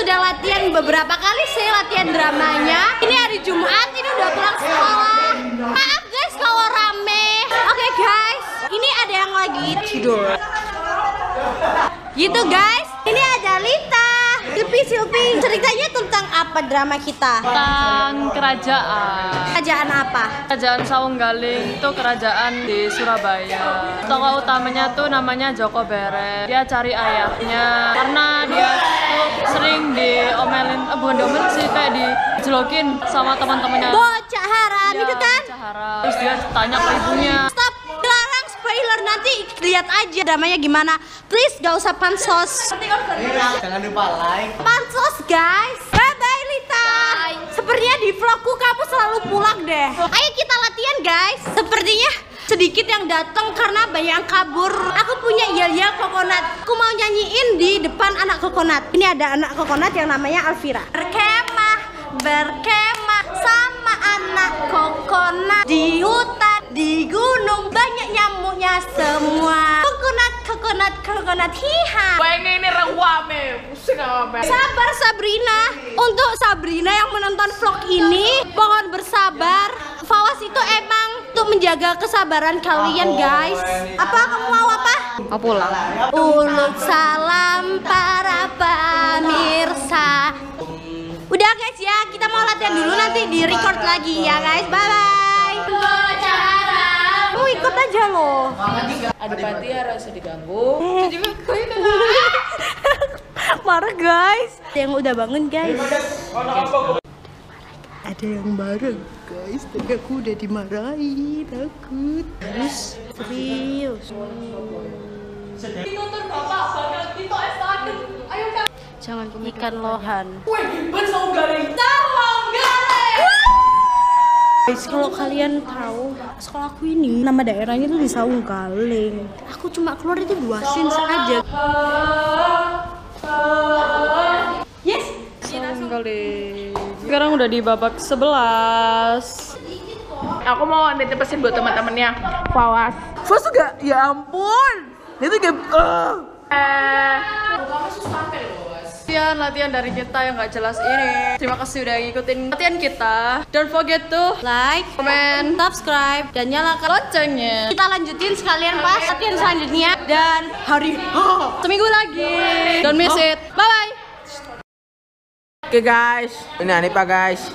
sudah latihan beberapa kali sih latihan dramanya. Ini hari Jumat, ini udah pulang sekolah. Maaf guys kalau rame. Oke guys, ini ada yang lagi tidur. Gitu guys, ini ada Lita. Silpi, ceritanya tentang apa drama kita? Tentang kerajaan. Kerajaan apa? Kerajaan Saung Galing itu kerajaan di Surabaya. Tokoh utamanya tuh namanya Joko Beret. Dia cari ayahnya karena dia tuh sering diomelin, bukan diomelin sih, kayak dijelokin sama teman-temannya. Bocah haram Ya, itu kan? bocah haram. Terus dia tanya ke ibunya. Stop, dilarang spoiler, nanti lihat aja dramanya gimana. Please gak usah pansos. Jangan lupa like. Pansos guys. Bye bye Lita. Sepertinya di vlogku kamu selalu pulang deh. Ayo kita latihan guys. Sepertinya sedikit yang datang karena banyak yang kabur. Aku punya yel-yel kokonat. Aku mau nyanyiin di depan anak kokonat. Ini ada anak kokonat yang namanya Alvira. Berkemah sama anak kokonat di hutan, di gunung, banyak nyamuknya semua. Kokonat hiha. Pengen ini rewame, pusing apa? Sabar Sabrina. Untuk Sabrina yang menonton vlog ini, mohon bersabar. Fawas itu emang untuk menjaga kesabaran kalian guys. Apa kamu mau apa? Mau pulang. Ulut salam para pemirsa. Udah guys ya, kita mau latihan dulu, nanti di record lagi ya guys. Bye bye. Kamu ikut aja loh. Adipati harus diganggu. Marah guys. Ada yang udah bangun guys. Ada yang marah guys. Tadi aku udah dimarahin, takut. Terus serius. Jangan ikan lohan. Guys, kalau kalian tahu sekolahku ini nama daerahnya tuh di Saung Galing. Aku cuma keluar itu 2 scenes aja. Yes. Saung Galing. Sekarang udah di babak 11. Aku mau nitip pesan buat teman-temannya. Fawas. Fawas juga, ya ampun. Itu kayak Latihan dari kita yang gak jelas ini. Terima kasih udah ngikutin latihan kita. Don't forget to Like, comment, subscribe, dan nyalakan loncengnya. Kita lanjutin sekalian pas latihan selanjutnya dan hari Seminggu lagi. Don't miss it. Bye bye. Oke guys, ini Hanifa guys.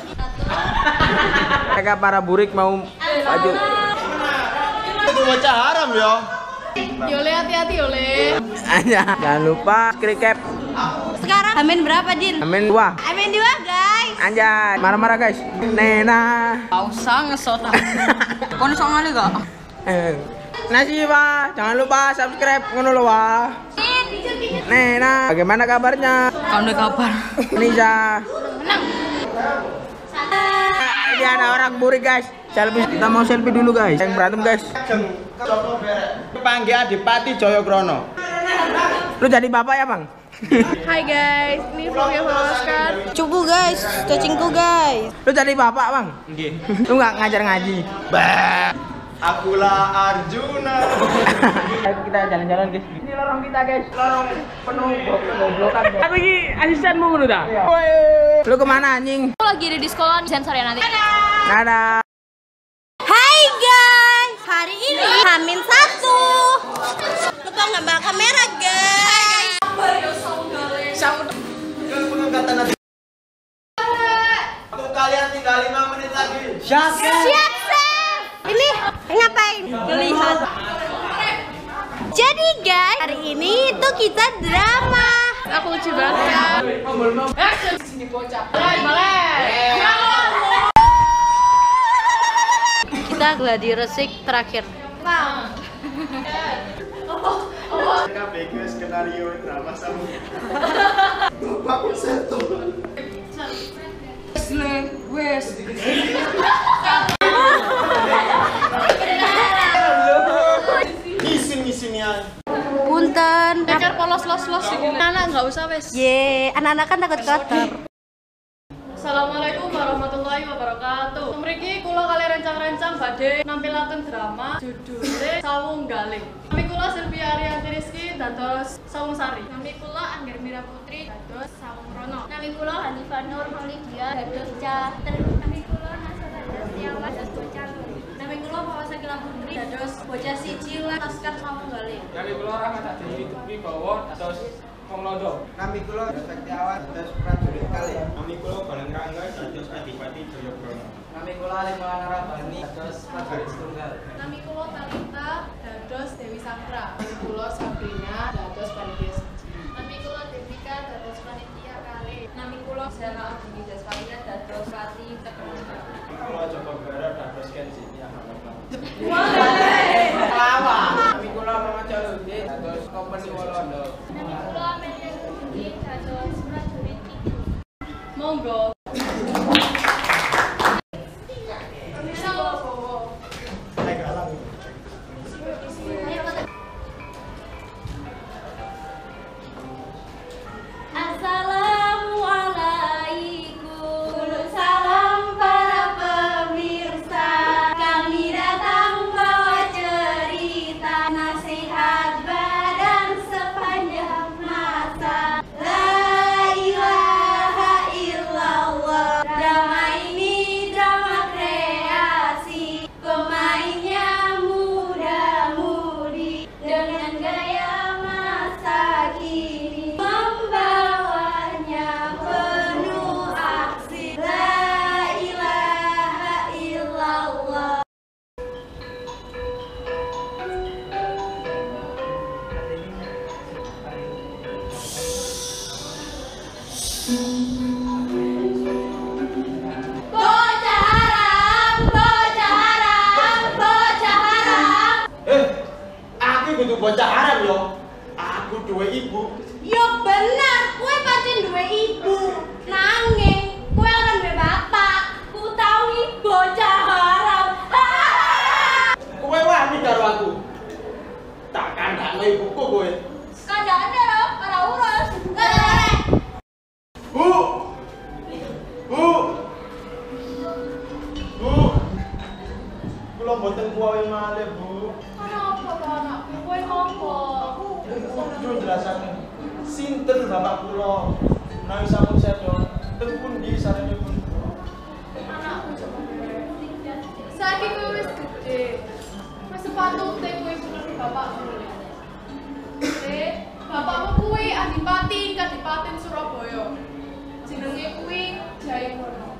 Mereka para burik mau maju. Itu bocah haram ya. Yole, hati-hati Yole. Jangan lupa subscribe. sekarang amin berapa Din? Amin 2. Amin 2 guys. Anjay, marah-marah guys. Nena. Gak usah ngesot. Kau nih soalnya gak? Nasi Pak, jangan lupa subscribe ngono lho Wah. Nena, bagaimana kabarnya? Kamu udah kabar? Nisa. Ini ada orang burik guys. Selfie, kita mau selfie dulu guys. Yang berantem guys. Panggil Adipati Jayakrono. Lu jadi bapak ya bang? Hai guys, ini vlognya Oscar. Cupu guys, cacingku guys. Lu jadi bapak bang? Nggih. Lu nggak ngajar ngaji? Bah. Akulah Arjuna. Ayo kita jalan-jalan guys. Ini lorong kita guys. Lorong penuh goblokan. Aku ini asistenmu ngono dah. Lu kemana anjing? Aku lagi ada di sekolah sensor ya nanti. Dadah. Hai guys, hari ini Hamin 1. Lupa ngambil kamera guys. Aku kalian tinggal 5 menit lagi. Siap Chef. Ini ngapain? Lihat. Jadi guys, hari ini tuh kita drama. Aku lucu banget. Sini bocah. Kita gladi resik terakhir. KPK skenario drama sama. Bapak Seto. Wes. Ngisin ya. Punten. Ceker polos los anak nggak usah wes. Ye, anak-anak kan takut kotor. Assalamualaikum warahmatullahi wabarakatuh. Mriki kula kali rencang-rencang badhe nampilaken drama judulnya Sawung Galing. Nami kula Sylvia Ariyanti Rizky dados Sawung Sari. Nami kula Angger Mira Putri dados Sawung Rono. Nami kula Hanifah Nur Holidia dados Cater. Nami kula Nasara Dastiawa dados Bocah. Nami kula Fawasa Gilang Putri dados Bocah Siji lan Laskar Sawung Galing. Nami kula Rahmat Dewi Wibowo dados Wong Londo. Nami kula Saktiawan dados prajurit kali. Nami kula Baleng Rangga dados Adipati Jayabrono. Nami kula Limana Rabani dados prajurit tunggal. Nami kula Talita dados Dewi Sakra. Nami kula Sabrina dados Panitia Siji. Nami kula Devika dados Panitia Kali. Nami kula Zara Abdi Daswalia dados Pati Tekemuka. Kula Joko Barat dados Ken Sintia Hamaka. Lawa. Nami kula Mama Jaludi dados Kompeni Wolondo. Nami kula Amelia Yudi dados Prajurit Ibu. Monggo. Assalamualaikum, salam para pemirsa. Kami datang bawa cerita nasihat badan sepanjang masa. La ilaha illallah. Drama ini drama kreasi. Pemainnya muda-mudi dengan gaya masa kini. Membawanya penuh aksi. La ilaha illallah. Bocah haram, bocah haram, bocah haram. Aku kudu bocah haram yo. Aku duwe ibu. Yo bener, kue pancen duwe ibu. Nanging kue ora duwe bapak. Ku tau iki bocah haram. Kowe wani karo aku. Tak kandhane ibuku kowe. Kandhane ora urus. Bu. Bu. Bu. Kula mboten kuwawe malih, Bu. Ana apa to anakku? Kowe ngopo? Kudu jelasaken sinten bapak kula. Menawi sampun sedo, teng pundi sarenipun? Anakku coba. Saiki kowe wis gedhe. Wis sepatute kowe punya bapakmu. Bapakmu kuwi Adipati Kadipaten Surabaya. Jenenge kuwi Jayabrono.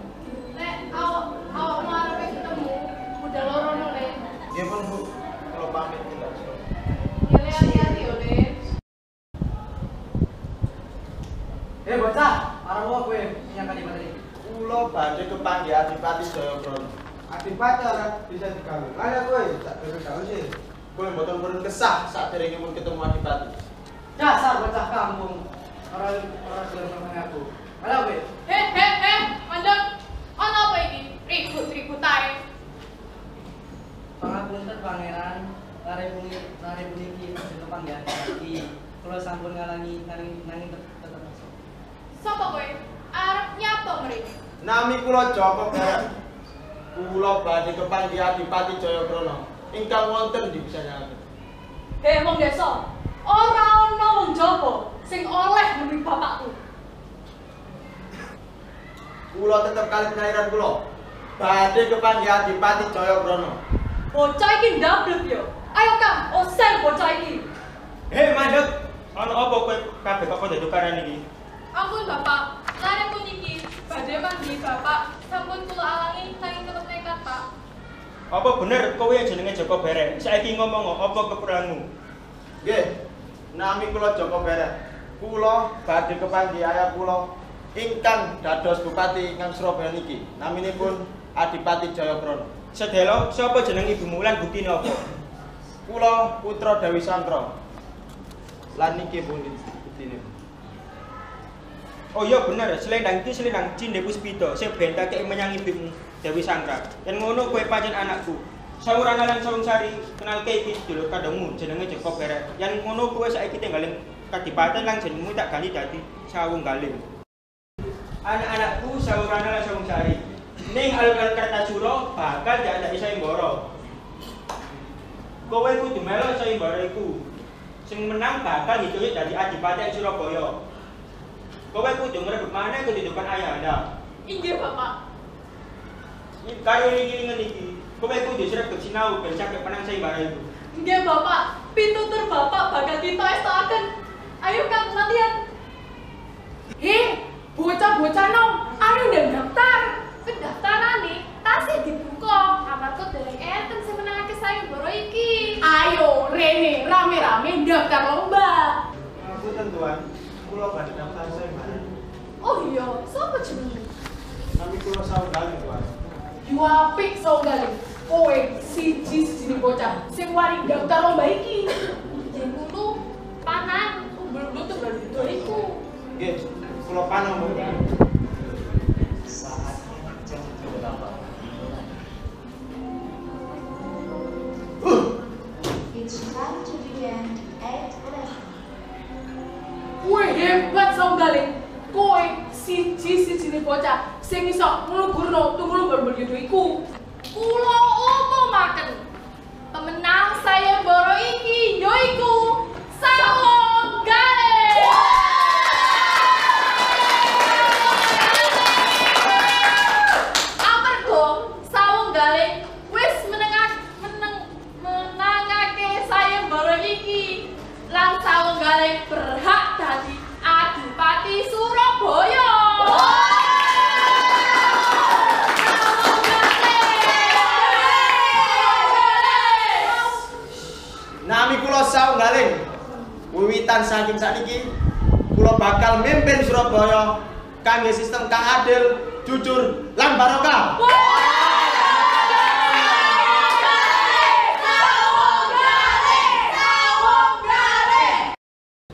Nek awakmu arepe ketemu budal loro no, Le. Nggih pun, Bu. Kula pamit tinggal. Ya Le, hati-hati yo, Le. Bocah, arep opo kowe menyang Adipati? Kula badhe kepanggih Adipati Jayabrono. Adipati ora bisa digawe. Lah kowe tak bisa gawe sih. Kowe mboten purun kesah saderenge pun ketemu Adipati. Dasar bocah kampung. Ora gelem nang aku. Lah kowe. Mandek. Ana apa iki? Ribut-ribut ae. Pangapunten Pangeran, lare puniki maksud panggihan iki. Kula sampun ngalangi nanging tetep masuk. Sapa kowe? Arep nyapa mrene? Nami kula Joko Barat. Kula badhe kepanggih Adipati Jayabrono ingkang wonten di Pisanyangan. Wong desa. Ora ana wong Jawa sing oleh nembe bapakku. Kula tetep kalih penairan kula. Badhe kepanggih Adipati Jayabrono. Bocah iki ndablek yo. Ayo Kang, osel bocah iki. Hei mandek, ana apa kowe kabeh kok padha tukaran iki? Ampun Bapak, lare puniki badhe manggi Bapak sampun kula alangi saking tetep nekat Pak. Apa bener kowe jenenge Joko Berek? Saiki ngomong apa kekuranganmu? Nggih. Nami kula Joko Barat. Kula badhe kepanggih ayah kula ingkang dados Bupati ingkang Surabaya niki. Naminipun Adipati Jayabrono. Sedelo, sapa jeneng ibumu lan buktine apa? Kula putra Dewi Sandra. Lan niki pundi buktine? Oh iya bener, selendang iki selendang Cinde Puspita sing bentake menyang ibumu Dewi Sandra. Yen ngono kowe pancen anakku. Sawurana lan Sawung Sari, kenalke iki dulur kandungmu jenenge Joko Berek. Yen ngono kowe saiki tinggalin Kadipaten lan jenengmu tak ganti dadi Sawung Galing. Anak-anakku Sawurana lan Sawung Sari. Ning alun-alun Kertajura bakal diandaki Sayembara. Kowe kudu melok sayembara iku. Sing menang bakal diculik dari Adipati Surabaya. Kowe kudu ngrebut maneh kedudukan ayahanda. Inggih, Bapak. Karo iling-ilingan iki, kowe kudu sregep sinau ben saged menang sayembara iku. Nggih, Bapak. Pitutur Bapak bakal ditoestokaken. Ayo Kang latihan. Hei, bocah-bocah nom, ayo ndang daftar. Pendaftaran nih, tasnya dibuka. Amarga dereng enten sing menangake sayembara iki. Ayo, Rene, rame-rame daftar lomba. Ngapunten Tuan, kula badhe daftar sayembara. Oh iya, sapa jenenge? Nami kula Saunggaling Tuan. Yo apik Saunggaling. Kowe siji-sijine bocah sing wani daftar lomba iki. Yen ngono, panan umbul-umbul tuh berarti itu iku. Nggih, kula panom. It's time to begin at 11. Kowe hebat Saunggaling. Kowe siji-sijine bocah sing iso nglugurno tunggul umbul yudo iku. Kula umumaken pemenang sayembara iki yaiku Saunggaling. Amarga Saunggaling wis menangake sayembara iki lan Saunggaling berhak dadi Adipati Surabaya. Nami kula Saunggaling. Wiwitan saking sakniki kula bakal mimpin Surabaya kangge sistem kang adil, jujur, lan barokah.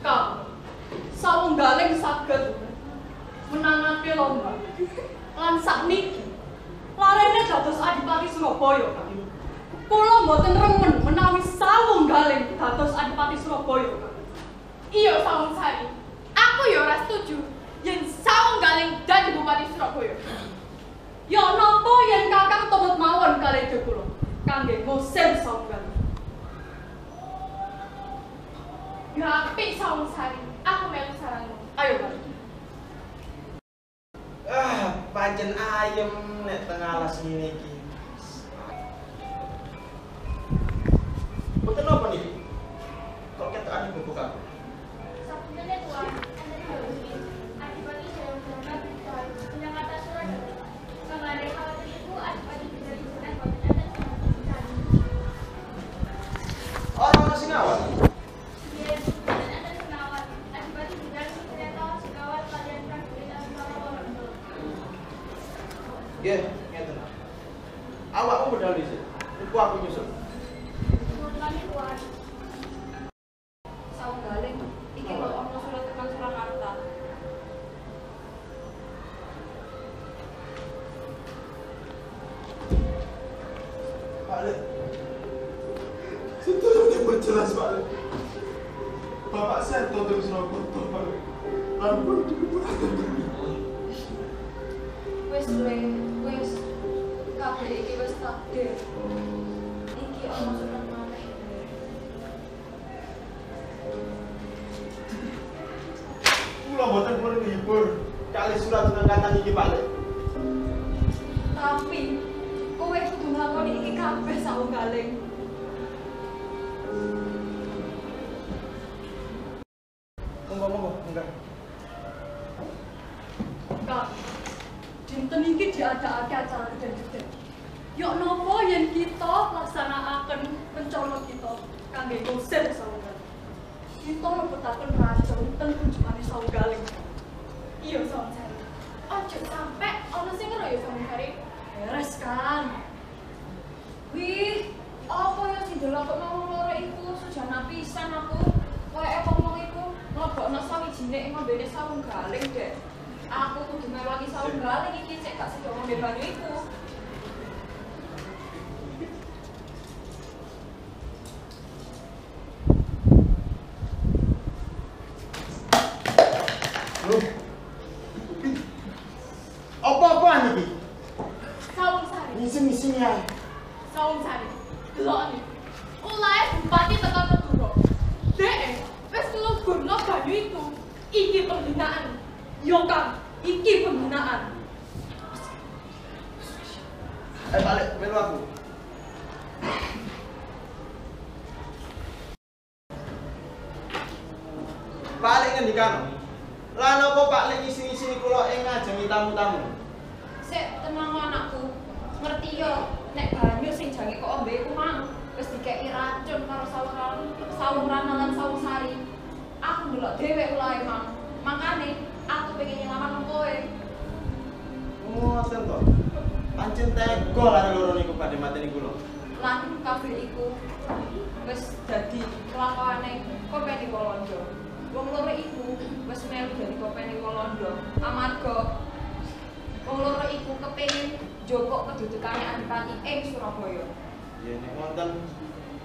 Kang, Saunggaling saged menangake lomba. Lan sakniki larene dados Adipati Surabaya, Kang. Kula mboten remen menawi Saunggaling dados Adipati Surabaya, Kang. Iya, Saungsari. Aku ya ora setuju yen Saunggaling dadi Bupati Surabaya. Ya napa yen Kakang tumut mawon kalih kula kangge ngusir Saunggaling. Ya apik Saungsari. Aku melu saranmu. Ayo, Kang. Pancen ayem nek teng alas ngene iki. Boten napa niki? Kok ketokane buka? Sapunten Tuan, enten dawuhi Adipati Jayabaya punya kata surat. Kang ada khawatir ibu Adipati bisa disunat boten enten surat. Ora sing awal. Yen boten enten senawat, Adipati bidal kereta segawat kalian prajurit antara orang. Nggih, ngeten. Awakmu bedal dhisik. Iku aku nyusul. Nuwun Tuan. Saunggaling iki kok ana surat tekan Surakarta. Pak Le. Setelahnya berjelas Pak Le. Bapak saya terus Surakarta Pak Le. Ampun. Wis Le, wis kabeh iki wis takdir. Iki ana surat maneh. Kula mboten purun ngibur kali surat tunangkatan iki Pak Le. Tapi kowe kudu nglakoni iki kabeh Saunggaling. Monggo, enggak. Kak, dinten iki diadakake acara gede-gede. Yok napa yen kita laksanakaken rencana kita kangge ngusir Saunggaling. Kita lebetaken racun teng kunjungane Saunggaling. Iya, Saungsari. Ojo sampe ana sing ngero ya Saungsari. Beres kan. Wih, apa ya sing delokno loro iku sujana pisan aku. Kayak ngomong iku nglebokno sawijine ing ngombene Saunggaling, Dek. Aku kudu mewangi Saunggaling iki cek gak sedo ngombe banyu iku. Loh. Apa-apaan iki? Saungsari. Ngising-ngising ya. Saungsari. Delok iki. Ulae Iki pembinaan. Yo Kang, iki pembinaan. Balik, melu aku. Balik ngendikan. Lah napa Pak Lek ngisi-ngisi kula ing ngajengi tamu-tamu? Sik tenang anakku. Ngerti yo, nek banyu sing jange kok ombe iku mang wis dikeki racun karo saluran lan saung sari. Aku ndelok dhewe ulahe mang. Makane aku pengen nyelamat kowe. Oh, ngoten to. Pancen tega lan loro niku badhe mateni kula. Lan kabeh iku wis dadi kelakuane Kopeni Walanda. Wong loro iku wis melu dadi Kopeni Walanda. Amarga wong loro iku kepengin njogok kedudukane Adipati ing Surabaya. Ya nek wonten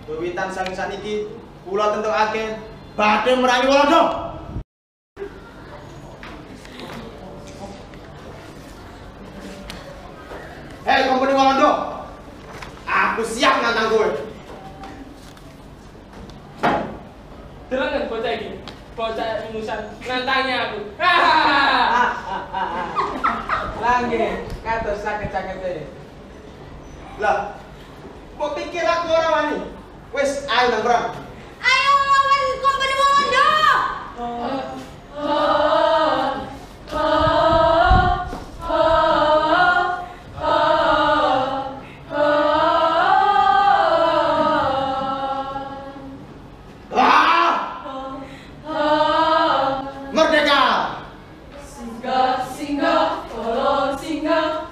wiwitan sang saniki kula tentukake badhe merangi Walanda. Hei Kompeni Walanda, aku siap nantang kowe. Delok kan bocah iki. Bocah ingusan nantangnya aku. Langge, kados sakit-sakite. Lah, mbok pikir aku ora wani. Wis, ayo nang perang. Ayo lawan Kompeni Walanda. Merdeka! Singgah, tolong singgah.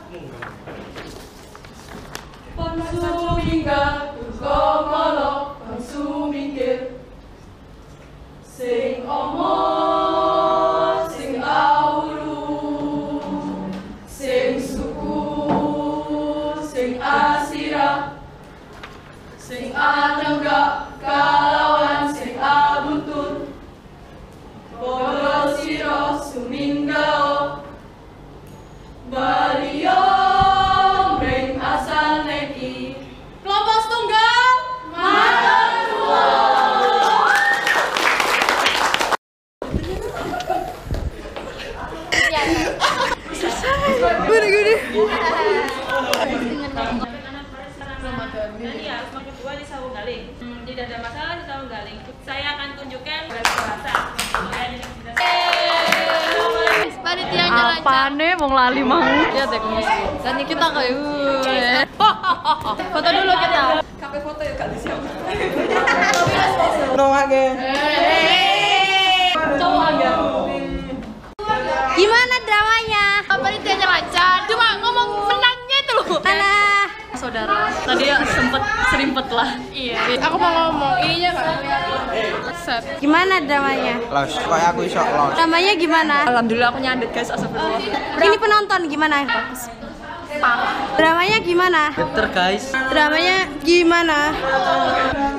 Pansu minggah, duka molok, pansu minggir. Sing omong, sing auru, sing suku, sing asira, sing anenggak kalawan sing abuntun. Padha sira suminggao Baliyo mring asane iki kelompok tunggal matur nuwun. Iya, semakin tua di Sawung Galing. Tidak ada masalah di Sawung Galing. Saya akan tunjukkan bahasa. Panitianya lancar. Apane wong lali mau? Ya teh kumis. Kan kita kayak foto dulu kita. Kape foto ya gak disiap. Nongake. Cowok ya. Gimana dramanya? Panitianya lancar, cuma ngomong menangnya itu loh. Alah. Saudara, tadi ya sempet serimpet lah. Iya. Aku mau ngomong ininya kan. Set. Gimana dramanya? Los, kayak aku iso los. Dramanya gimana? Alhamdulillah aku nyandet guys, astagfirullah. Ini penonton gimana? Dramanya gimana? Better guys. Dramanya gimana?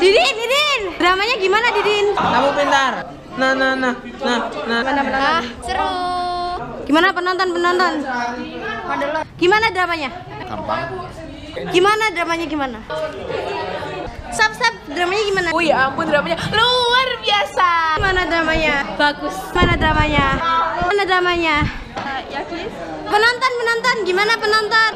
Didin. Dramanya gimana Didin? Kamu pintar. Nah. Ah, seru. Gimana penonton? Gimana dramanya? Gimana dramanya gimana? Sap, dramanya gimana? Oh ya ampun, dramanya luar biasa. Gimana dramanya? Bagus. Mana dramanya? Yakin? Penonton, gimana penonton?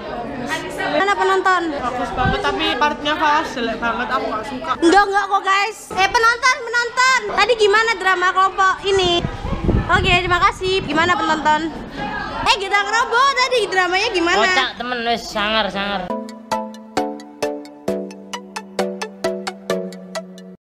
Mana penonton? Bagus banget tapi partnya Falas jelek banget, aku gak suka. Enggak kok guys. Penonton. Tadi gimana drama kelompok ini? Oke, terima kasih. Gimana penonton? Kita ngerobot tadi dramanya gimana? Kocak temen wes sangar.